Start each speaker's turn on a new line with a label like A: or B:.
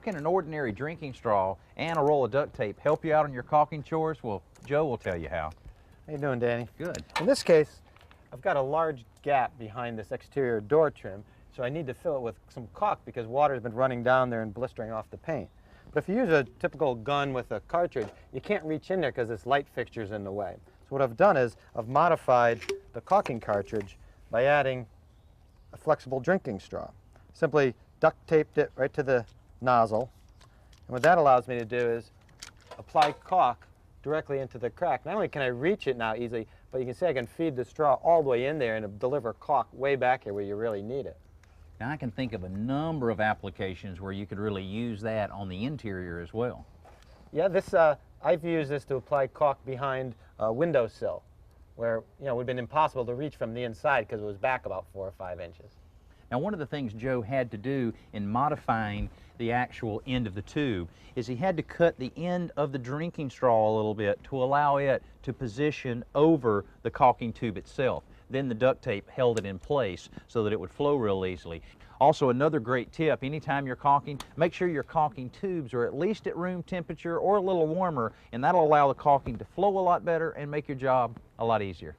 A: can an ordinary drinking straw and a roll of duct tape help you out on your caulking chores? Well, Joe will tell you how.
B: How you doing, Danny?
A: Good.
B: In this case, I've got a large gap behind this exterior door trim, so I need to fill it with some caulk because water's been running down there and blistering off the paint. But if you use a typical gun with a cartridge, you can't reach in there because this light fixture's in the way. So what I've done is I've modified the caulking cartridge by adding a flexible drinking straw. Simply duct taped it right to the nozzle, and what that allows me to do is apply caulk directly into the crack. Not only can I reach it now easily, but you can see I can feed the straw all the way in there and deliver caulk way back here where you really need it.
A: Now I can think of a number of applications where you could really use that on the interior as well.
B: Yeah, I've used this to apply caulk behind a windowsill where it would have been impossible to reach from the inside because it was back about 4 or 5 inches.
A: Now, one of the things Joe had to do in modifying the actual end of the tube is he had to cut the end of the drinking straw a little bit to allow it to position over the caulking tube itself. Then the duct tape held it in place so that it would flow real easily. Also, another great tip, anytime you're caulking, make sure your caulking tubes are at least at room temperature or a little warmer, and that'll allow the caulking to flow a lot better and make your job a lot easier.